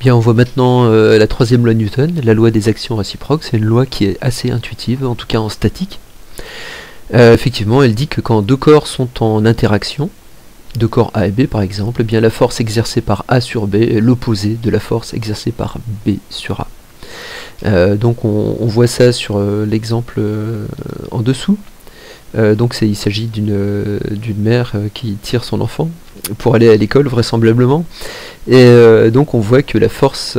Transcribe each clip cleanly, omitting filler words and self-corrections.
Bien, on voit maintenant la troisième loi de Newton, la loi des actions réciproques. C'est une loi qui est assez intuitive, en tout cas en statique. Effectivement, elle dit que quand deux corps sont en interaction, deux corps A et B par exemple, eh bien la force exercée par A sur B est l'opposé de la force exercée par B sur A. Donc on voit ça sur l'exemple en dessous. Donc il s'agit d'une mère qui tire son enfant pour aller à l'école vraisemblablement, et donc on voit que la force,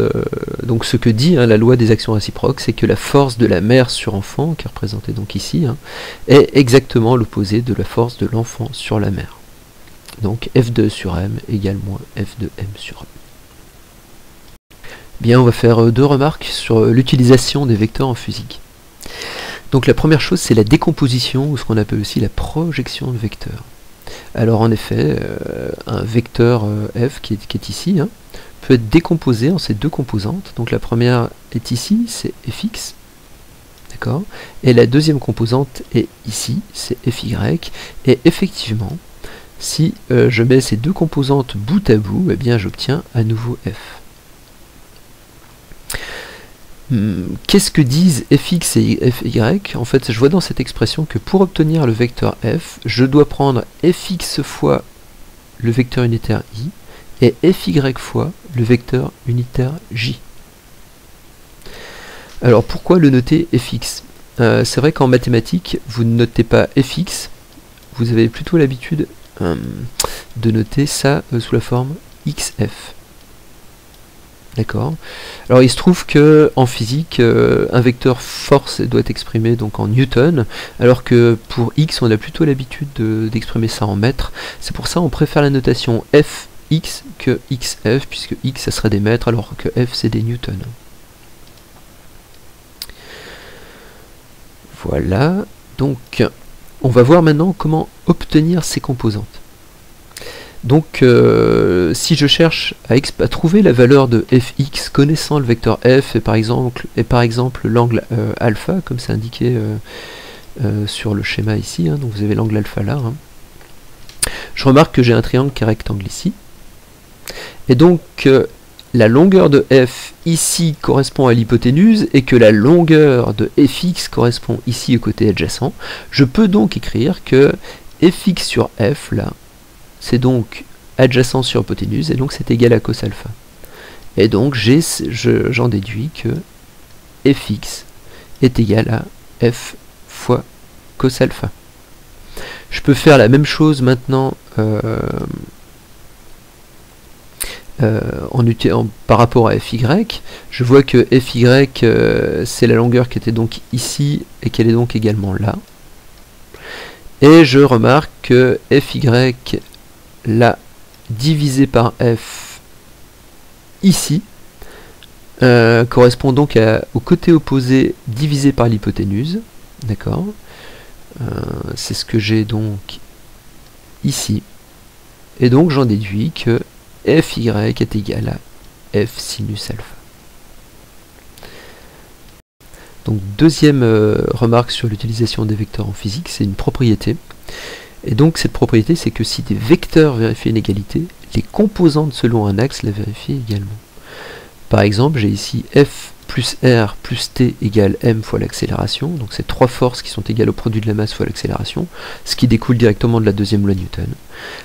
donc ce que dit la loi des actions réciproques, c'est que la force de la mère sur enfant, qui est représentée donc ici, est exactement l'opposé de la force de l'enfant sur la mère. Donc F2 sur M égale moins F de M sur M. Bien, on va faire deux remarques sur l'utilisation des vecteurs en physique. Donc la première chose, c'est la décomposition, ou ce qu'on appelle aussi la projection de vecteurs. Alors en effet, un vecteur f qui est ici peut être décomposé en ces deux composantes. Donc la première est ici, c'est fx, d'accord, et la deuxième composante est ici, c'est fy, et effectivement, si je mets ces deux composantes bout à bout, eh bien j'obtiens à nouveau f. Qu'est-ce que disent fx et fy? En fait, je vois dans cette expression que pour obtenir le vecteur f, je dois prendre fx fois le vecteur unitaire i et fy fois le vecteur unitaire j. Alors pourquoi le noter fx? C'est vrai qu'en mathématiques, vous ne notez pas fx, vous avez plutôt l'habitude de noter ça sous la forme xf. D'accord. Alors il se trouve que en physique, un vecteur force doit être exprimé donc en newton, alors que pour x, on a plutôt l'habitude d'exprimer ça en mètres. C'est pour ça qu'on préfère la notation fx que xf, puisque x ça serait des mètres, alors que f c'est des newtons. Voilà. Donc on va voir maintenant comment obtenir ces composantes. Donc si je cherche à trouver la valeur de fx connaissant le vecteur f et par exemple l'angle alpha, comme c'est indiqué sur le schéma ici, donc vous avez l'angle alpha là, je remarque que j'ai un triangle qui est rectangle ici, et donc la longueur de f ici correspond à l'hypoténuse et que la longueur de fx correspond ici au côté adjacent. Je peux donc écrire que fx sur f là, c'est donc adjacent sur hypoténuse, et donc c'est égal à cos alpha. Et donc j'en déduis que fx est égal à f fois cos alpha. Je peux faire la même chose maintenant par rapport à fy. Je vois que fy c'est la longueur qui était donc ici et qu'elle est donc également là. Et je remarque que fy là divisé par f ici correspond donc au côté opposé divisé par l'hypoténuse, d'accord. C'est ce que j'ai donc ici, et donc j'en déduis que fy est égal à f sinus alpha. Donc deuxième remarque sur l'utilisation des vecteurs en physique, c'est une propriété. Et donc cette propriété, c'est que si des vecteurs vérifient une égalité, les composantes selon un axe la vérifient également. Par exemple, j'ai ici F plus R plus T égale M fois l'accélération, donc c'est trois forces qui sont égales au produit de la masse fois l'accélération, ce qui découle directement de la deuxième loi de Newton.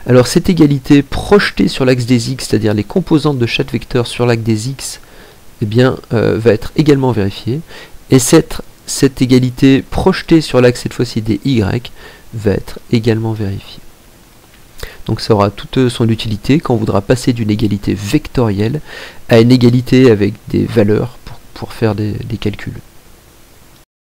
Alors cette égalité projetée sur l'axe des X, c'est-à-dire les composantes de chaque vecteur sur l'axe des X, eh bien, va être également vérifiée, et cette égalité projetée sur l'axe cette fois-ci des Y va être également vérifié. Donc ça aura toute son utilité quand on voudra passer d'une égalité vectorielle à une égalité avec des valeurs pour faire des calculs.